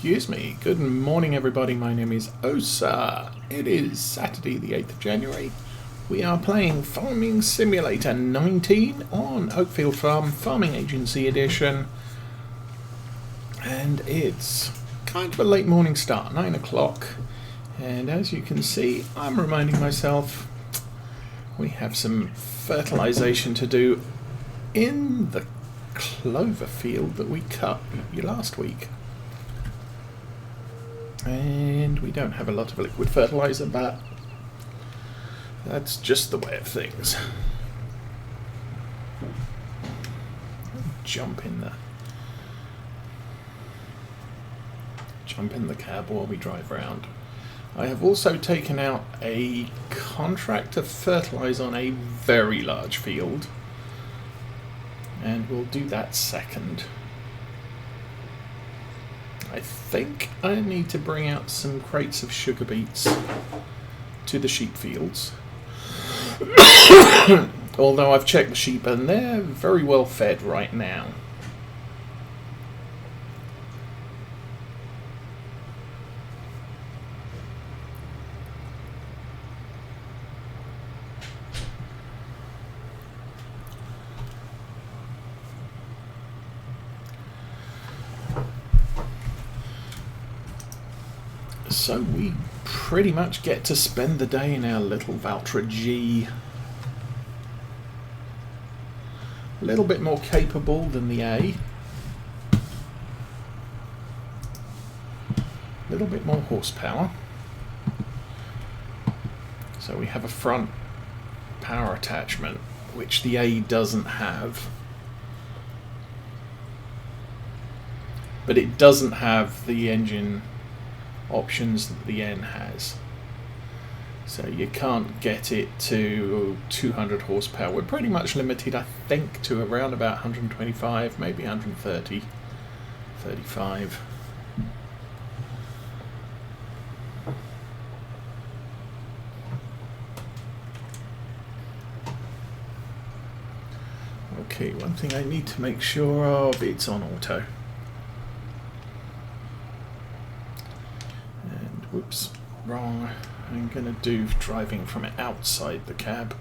Excuse me. Good morning, everybody. My name is Osa. It is Saturday, the 8th of January. We are playing Farming Simulator 19 on Oakfield Farm, Farming Agency Edition. And it's kind of a late morning start, 9 o'clock. And as you can see, I'm reminding myself we have some fertilization to do in the clover field that we cut last week. And we don't have a lot of liquid fertilizer, but that's just the way of things. Jump in the cab while we drive around. I have also taken out a contract to fertilize on a very large field, and we'll do that second. I think I need to bring out some crates of sugar beets to the sheep fields. Although I've checked the sheep and they're very well fed right now. So we pretty much get to spend the day in our little Valtra G. A little bit more capable than the A. A little bit more horsepower. So we have a front power attachment, which the A doesn't have. But it doesn't have the engine options that the N has, so you can't get it to 200 horsepower. We're pretty much limited, I think, to around about 125, maybe 130, 35. Okay, one thing I need to make sure of, it's on auto. Whoops, wrong. I'm going to do driving from outside the cab.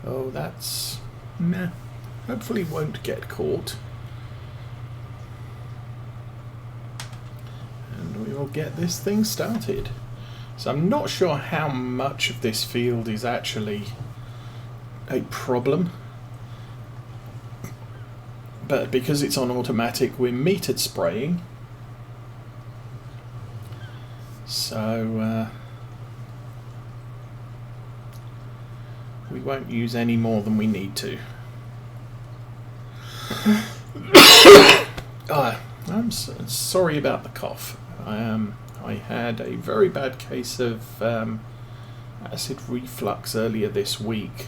Oh, that's... meh. Hopefully won't get caught. And we will get this thing started. So I'm not sure how much of this field is actually a problem. But because it's on automatic, we're metered spraying. So we won't use any more than we need to. I'm sorry about the cough. I had a very bad case of acid reflux earlier this week,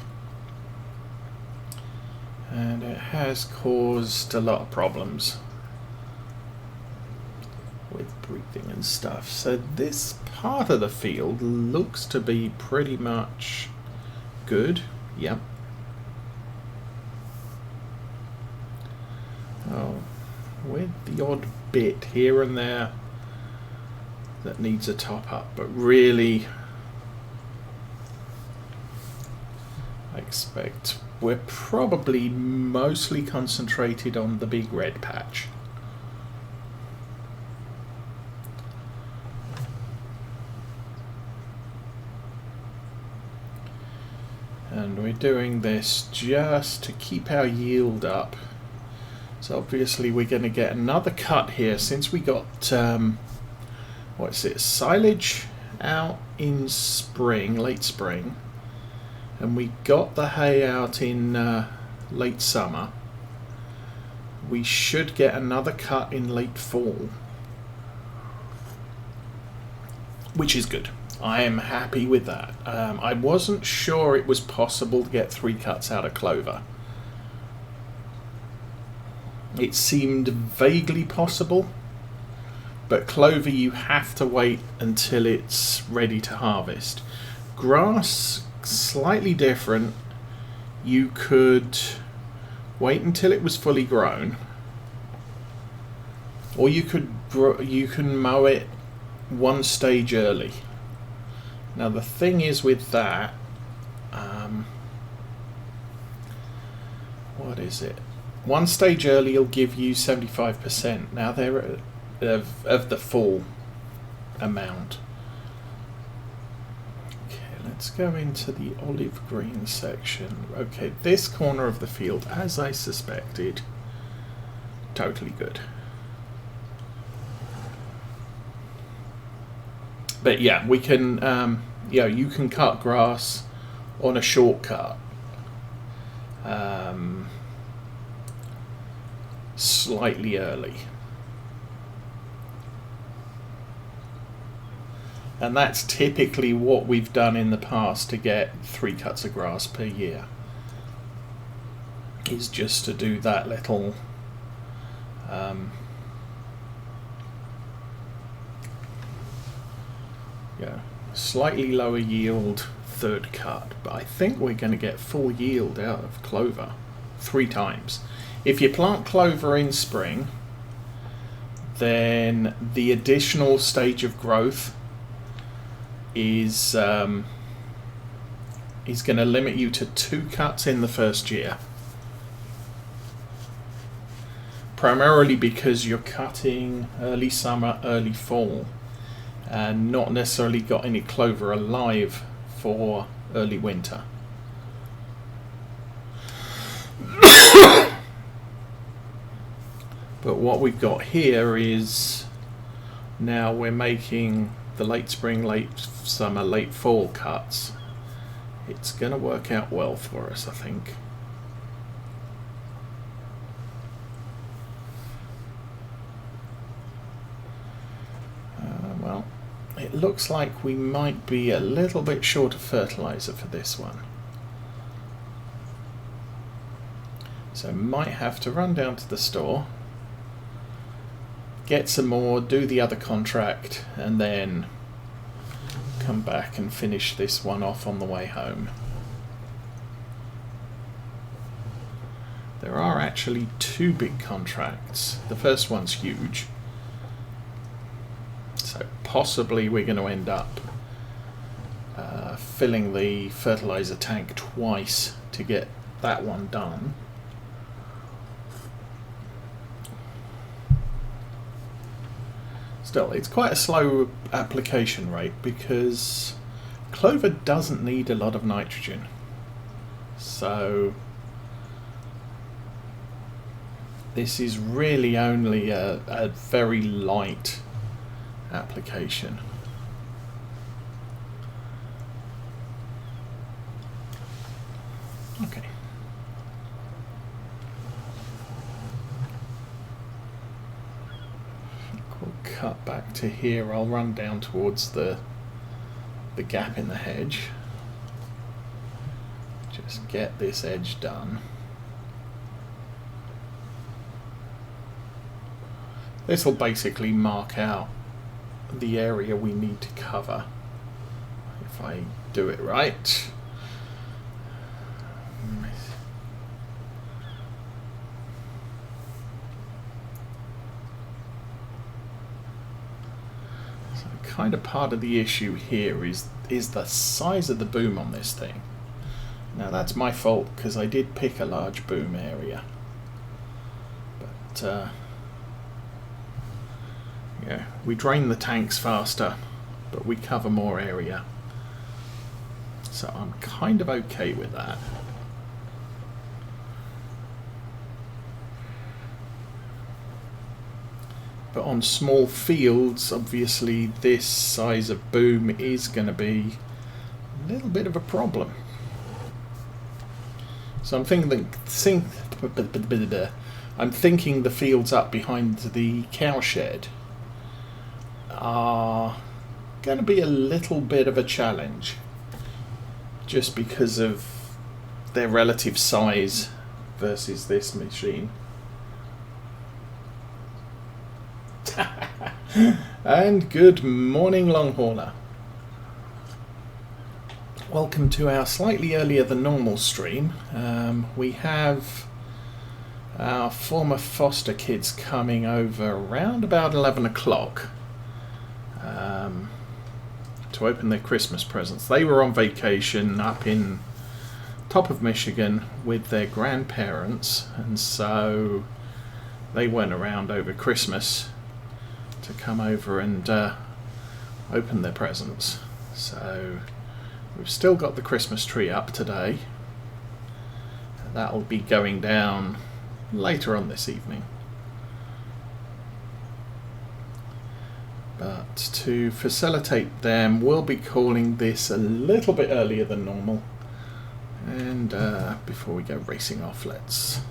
and it has caused a lot of problems with breathing and stuff. So this part of the field looks to be pretty much good. Yep. Oh, with the odd bit here and there that needs a top up, but really I expect we're probably mostly concentrated on the big red patch. And we're doing this just to keep our yield up. So obviously we're going to get another cut here since we got silage out in spring, late spring, and we got the hay out in late summer. We should get another cut in late fall, which is good. I am happy with that. I wasn't sure it was possible to get 3 cuts out of clover. It seemed vaguely possible, but clover you have to wait until it's ready to harvest. Grass, slightly different. You could wait until it was fully grown or you can mow it one stage early. Now the thing is with that, what is it? One stage early will give you 75%. Now they're of the full amount. Okay, let's go into the olive green section. Okay, this corner of the field, as I suspected, totally good. But yeah, we can, you can cut grass on a shortcut. Slightly early. And that's typically what we've done in the past to get 3 cuts of grass per year. Is just to do that little slightly lower yield third cut, but I think we're going to get full yield out of clover 3 times. If you plant clover in spring, then the additional stage of growth is going to limit you to 2 cuts in the first year. Primarily because you're cutting early summer, early fall, and not necessarily got any clover alive for early winter. But what we've got here is now we're making the late spring, late summer, late fall cuts. It's going to work out well for us, I think. Well, it looks like we might be a little bit short of fertilizer for this one. So might have to run down to the store, get some more, do the other contract, and then come back and finish this one off on the way home. There are actually 2 big contracts. The first one's huge. So possibly we're going to end up filling the fertilizer tank twice to get that one done. Still, it's quite a slow application rate because clover doesn't need a lot of nitrogen. So this is really only a very light application. Okay. We'll cut back to here. I'll run down towards the gap in the hedge. Just get this edge done. This will basically mark out the area we need to cover if I do it right. So kind of part of the issue here is the size of the boom on this thing. Now that's my fault because I did pick a large boom area, but yeah, we drain the tanks faster, but we cover more area. So I'm kind of okay with that. But on small fields, obviously this size of boom is going to be a little bit of a problem. So I'm thinking the fields up behind the cowshed are going to be a little bit of a challenge just because of their relative size versus this machine. And good morning, Longhorner. Welcome to our slightly earlier than normal stream. We have our former foster kids coming over around about 11 o'clock to open their Christmas presents. They were on vacation up in top of Michigan with their grandparents, and so they went around over Christmas to come over and open their presents. So we've still got the Christmas tree up today. That'll be going down later on this evening. But to facilitate them, we'll be calling this a little bit earlier than normal. And before we go racing off, let's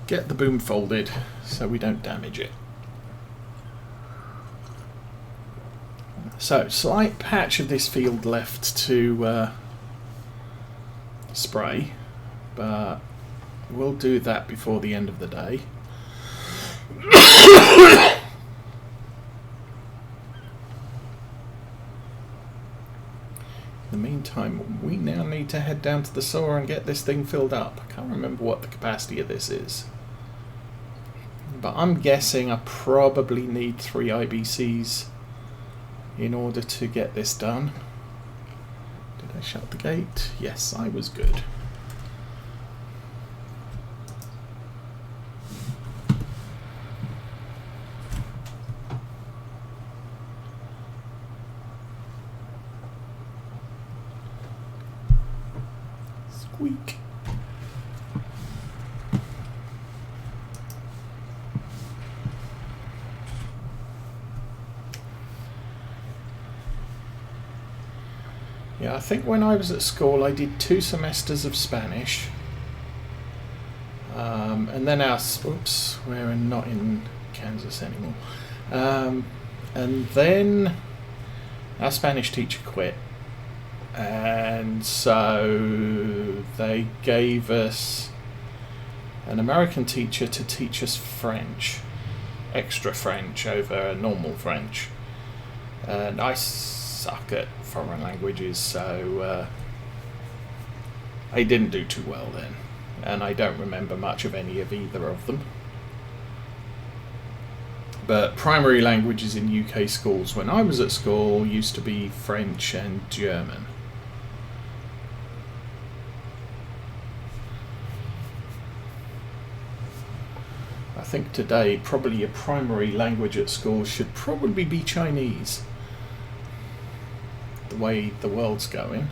get the boom folded so we don't damage it. So, slight patch of this field left to spray, but we'll do that before the end of the day. In the meantime, we now need to head down to the sower and get this thing filled up. I can't remember what the capacity of this is, but I'm guessing I probably need 3 IBCs in order to get this done. Did I shut the gate? Yes, I was good. Squeak. Yeah, I think when I was at school I did 2 semesters of Spanish, and then oops, we're not in Kansas anymore, and then our Spanish teacher quit, and so they gave us an American teacher to teach us French, extra French over normal French, and I suck at foreign languages, so I didn't do too well then, and I don't remember much of any of either of them. But primary languages in UK schools when I was at school used to be French and German. I think today probably a primary language at school should probably be Chinese, the way the world's going.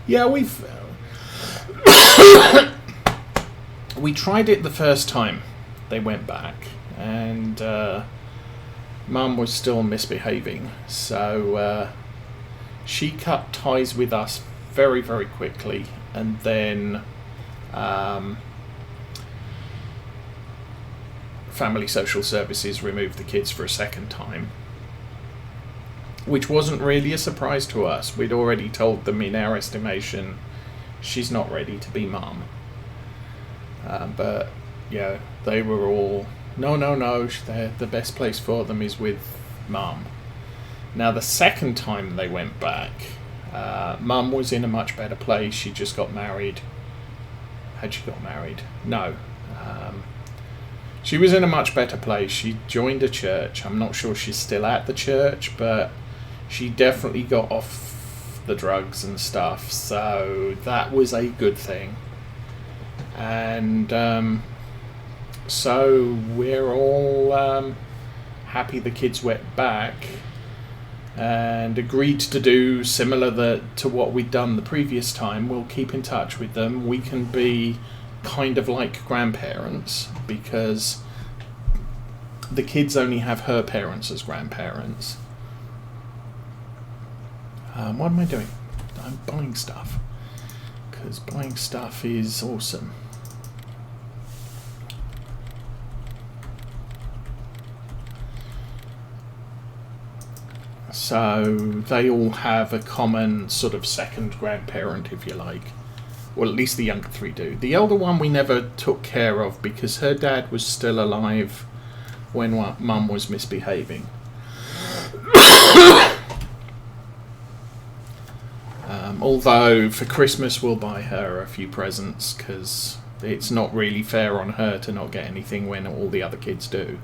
Yeah, we tried it the first time they went back, and Mum was still misbehaving, so she cut ties with us very, very quickly, and then Family Social Services removed the kids for a second time, which wasn't really a surprise to us. We'd already told them, in our estimation, she's not ready to be Mum. But yeah, they were all, no, the best place for them is with Mum. Now the second time they went back, Mum was in a much better place. She just got married. Had she got married? No. She was in a much better place. She joined a church. I'm not sure she's still at the church, but she definitely got off the drugs and stuff, so that was a good thing. And so we're all happy the kids went back and agreed to do similar to what we'd done the previous time. We'll keep in touch with them. We can be kind of like grandparents, because the kids only have her parents as grandparents. What am I doing? I'm buying stuff, because buying stuff is awesome. So they all have a common sort of second grandparent, if you like. Well, at least the younger 3 do. The elder one we never took care of because her dad was still alive when Mum was misbehaving. Although for Christmas we'll buy her a few presents, because it's not really fair on her to not get anything when all the other kids do.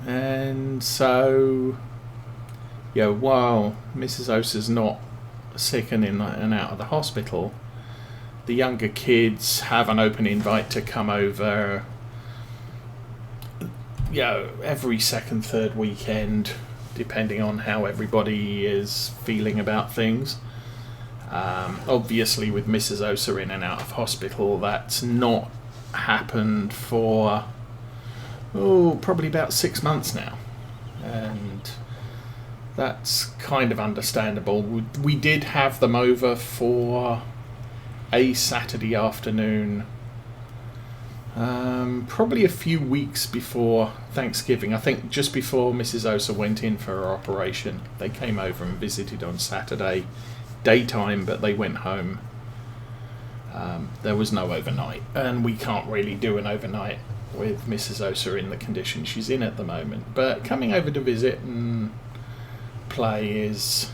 And so, yeah, while Mrs. Osa's not sick and in and out of the hospital, the younger kids have an open invite to come over, every second, third weekend, depending on how everybody is feeling about things. Obviously, with Mrs. Osa in and out of hospital, that's not happened for probably about 6 months now, and that's kind of understandable. We did have them over for a Saturday afternoon, probably a few weeks before Thanksgiving. I think just before Mrs. Osa went in for her operation, they came over and visited on Saturday daytime, but they went home. There was no overnight, and we can't really do an overnight with Mrs. Osa in the condition she's in at the moment. But coming over to visit and play is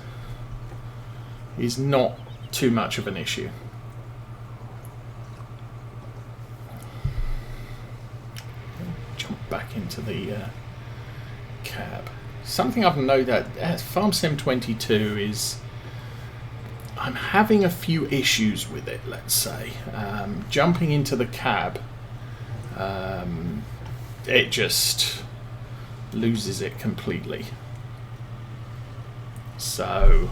not too much of an issue. Jump back into the cab. Something I've noted at Farm Sim 22 is I'm having a few issues with it, let's say. Jumping into the cab, it just loses it completely. So,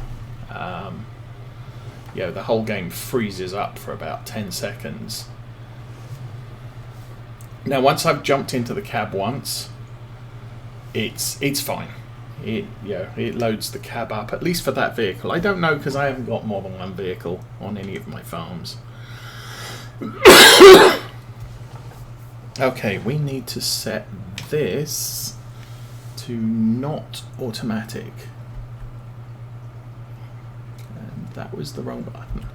the whole game freezes up for about 10 seconds. Now, once I've jumped into the cab once, it's fine. It loads the cab up, at least for that vehicle. I don't know, because I haven't got more than one vehicle on any of my farms. Okay, we need to set this to not automatic. And that was the wrong button.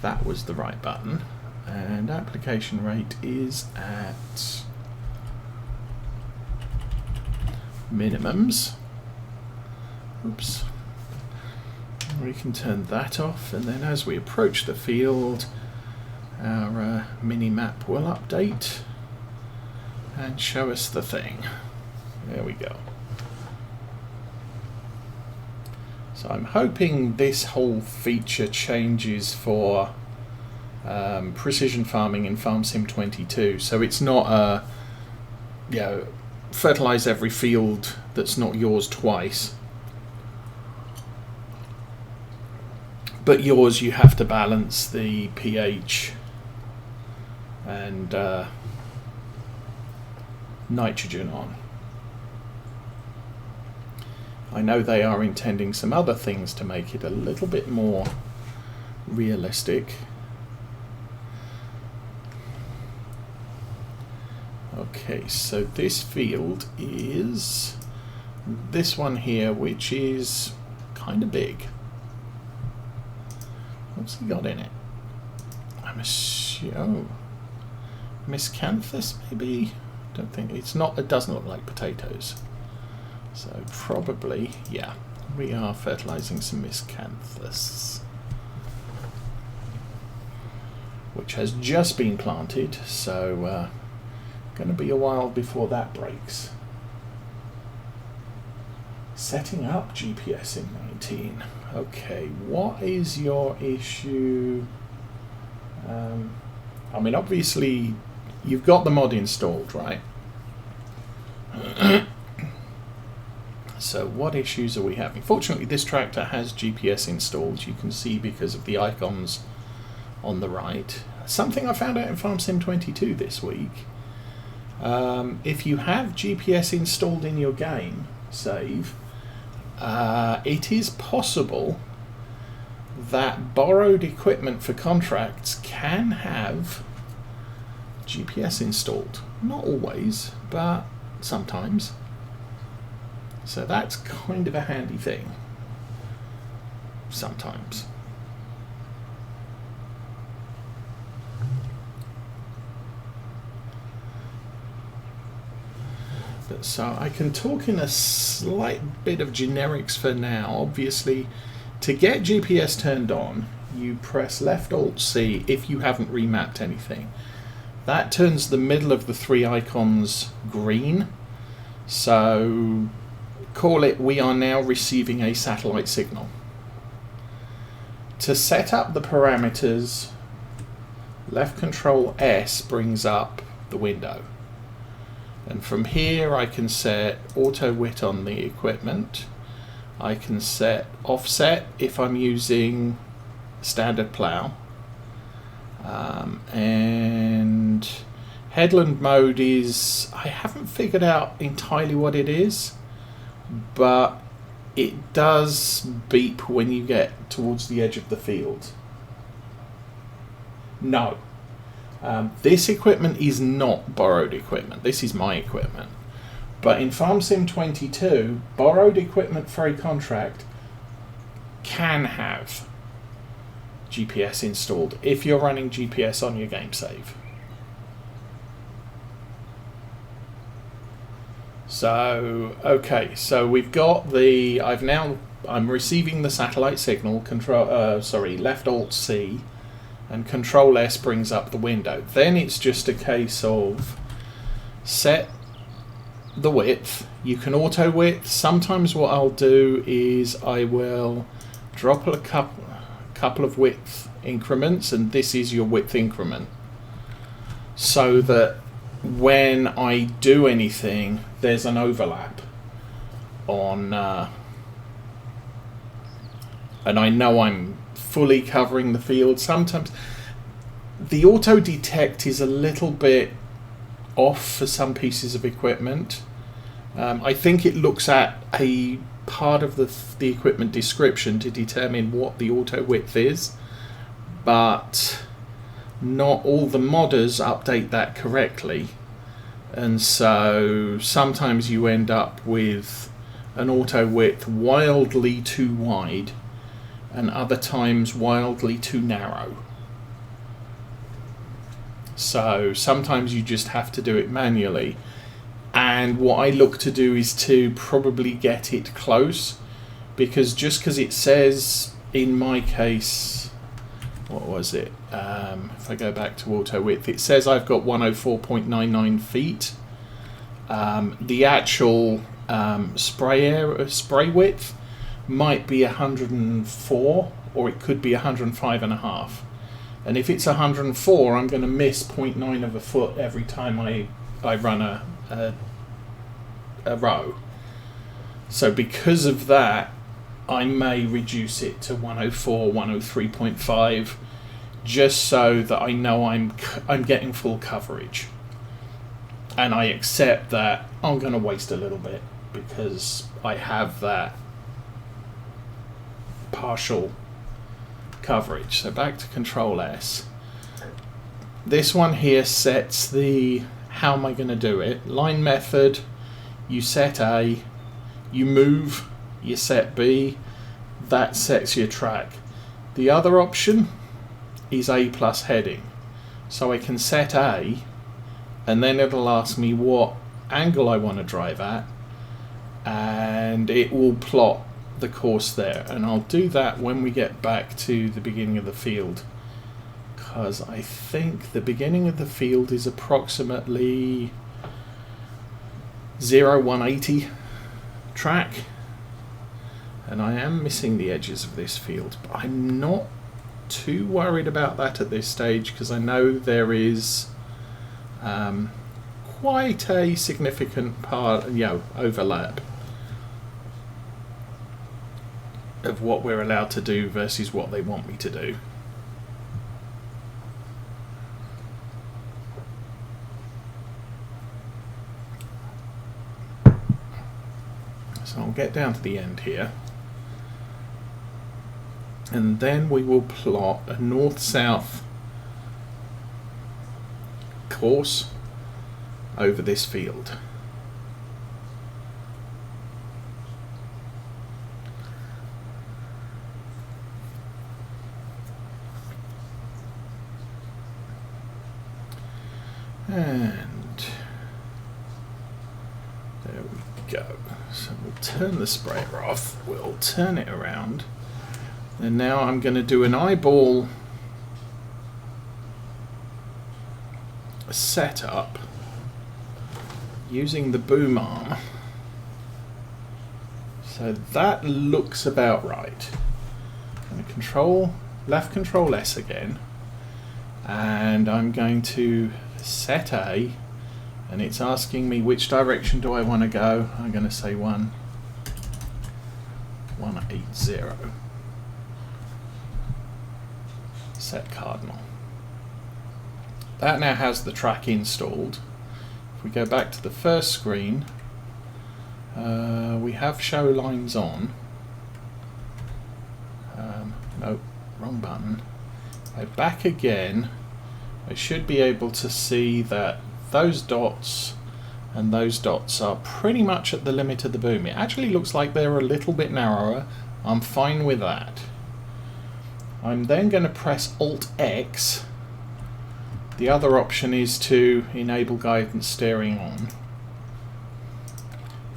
That was the right button. And application rate is at minimums. Oops. We can turn that off, and then as we approach the field, our mini map will update and show us the thing. There we go. So I'm hoping this whole feature changes for precision farming in Farm Sim 22, so it's not fertilize every field that's not yours twice, but yours you have to balance the pH and nitrogen on. I know they are intending some other things to make it a little bit more realistic. Okay, so this field is this one here, which is kind of big. What's he got in it? I'm assuming miscanthus, maybe. Don't think it's not. It doesn't look like potatoes. So probably, yeah, we are fertilizing some miscanthus, which has just been planted. So going to be a while before that breaks. Setting up GPS in 19. Okay, what is your issue? I mean, obviously, you've got the mod installed, right? So what issues are we having? Fortunately, this tractor has GPS installed. You can see because of the icons on the right. Something I found out in Farm Sim 22 this week. If you have GPS installed in your game save, it is possible that borrowed equipment for contracts can have GPS installed. Not always, but sometimes. So that's kind of a handy thing. Sometimes. So I can talk in a slight bit of generics for now. Obviously, to get GPS turned on, you press left Alt C if you haven't remapped anything. That turns the middle of the three icons green. So call it we are now receiving a satellite signal. To set up the parameters, left Control S brings up the window. And from here I can set auto width on the equipment. I can set offset if I'm using standard plow. And headland mode is, I haven't figured out entirely what it is, but it does beep when you get towards the edge of the field. No. This equipment is not borrowed equipment. This is my equipment. But in Farm Sim 22, borrowed equipment for a contract can have GPS installed if you're running GPS on your game save. So, okay, so we've got the, I'm receiving the satellite signal, left Alt C, and Control S brings up the window. Then it's just a case of set the width. You can auto width. Sometimes what I'll do is I will drop a couple of width increments, and this is your width increment, so that when I do anything there's an overlap on and I know I'm fully covering the field. Sometimes the auto detect is a little bit off for some pieces of equipment. I think it looks at a part of the equipment description to determine what the auto width is, but not all the modders update that correctly, and so sometimes you end up with an auto width wildly too wide and other times wildly too narrow. So sometimes you just have to do it manually, and what I look to do is to probably get it close, because just because it says, in my case, what was it, if I go back to auto width, it says I've got 104.99 feet. The actual spray width might be 104, or it could be 105.5. And if it's 104, I'm going to miss 0.9 of a foot every time I run a row. So because of that, I may reduce it to 104, 103.5, just so that I know I'm getting full coverage. And I accept that I'm going to waste a little bit because I have that partial coverage. So back to Control S. This one here sets the, how am I going to do it? Line method, you set A, you move, you set B, that sets your track. The other option is A plus heading. So I can set A, and then it'll ask me what angle I want to drive at, and it will plot the course there. And I'll do that when we get back to the beginning of the field, because I think the beginning of the field is approximately 180 track, and I am missing the edges of this field, but I'm not too worried about that at this stage, because I know there is quite a significant part, overlap of what we're allowed to do versus what they want me to do. So I'll get down to the end here, and then we will plot a north-south course over this field. And go. So we'll turn the sprayer off, we'll turn it around, and now I'm going to do an eyeball setup using the boom arm. So that looks about right. I'm going to control, left control S again, and I'm going to set A, and it's asking me which direction do I want to go. I'm going to say 180. Set cardinal. That now has the track installed. If we go back to the first screen, we have show lines on. Nope, wrong button. Go back again. I should be able to see that those dots and those dots are pretty much at the limit of the boom. It actually looks like they're a little bit narrower. I'm fine with that. I'm then going to press Alt X. The other option is to enable guidance steering on.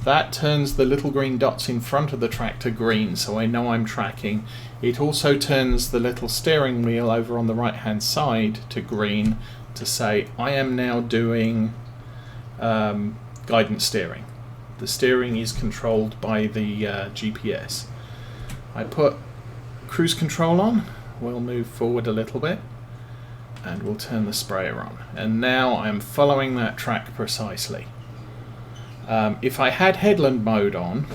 That turns the little green dots in front of the tractor green, so I know I'm tracking. It also turns the little steering wheel over on the right hand side to green to say I am now doing guidance steering. The steering is controlled by the GPS. I put cruise control on, we'll move forward a little bit, and we'll turn the sprayer on. And now I'm following that track precisely. If I had headland mode on,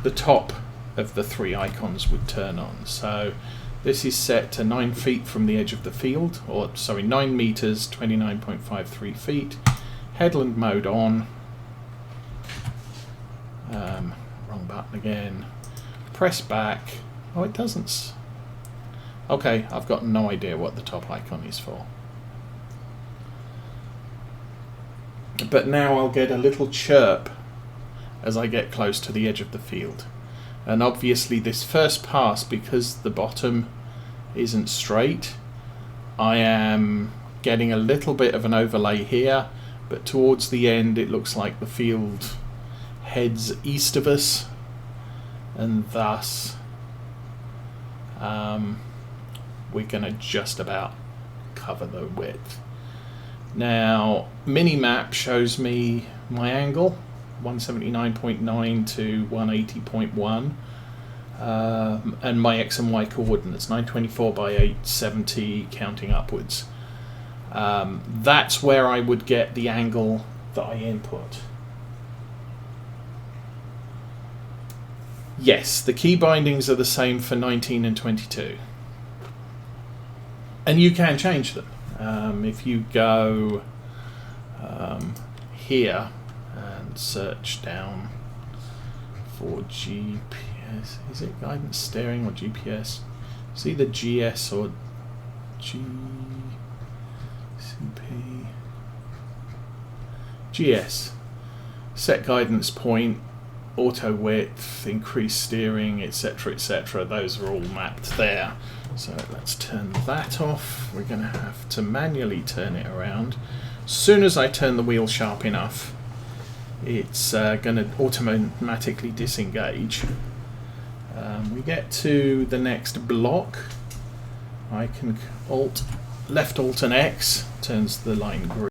the top of the three icons would turn on. So this is set to 9 feet from the edge of the field, or sorry, 9 meters, 29.53 feet. Headland mode on. Wrong button again. Press back. Oh, it doesn't. Okay, I've got no idea what the top icon is for. But now I'll get a little chirp as I get close to the edge of the field. And obviously this first pass, because the bottom isn't straight, I am getting a little bit of an overlay here, but towards the end it looks like the field heads east of us, and thus we're going to just about cover the width. Now, Minimap shows me my angle, 179.9 to 180.1, and my X and Y coordinates, 924 by 870, counting upwards. That's where I would get the angle that I input. Yes, the key bindings are the same for 19 and 22. And you can change them. If you go here and search down for GPS, is it guidance steering or GPS? It's either GS or GCP. GS. Set guidance point, auto width, increase steering, etc., etc. Those are all mapped there. So let's turn that off. We're going to have to manually turn it around. As soon as I turn the wheel sharp enough, it's going to automatically disengage. We get to the next block. I can left alt and X, turns the line green.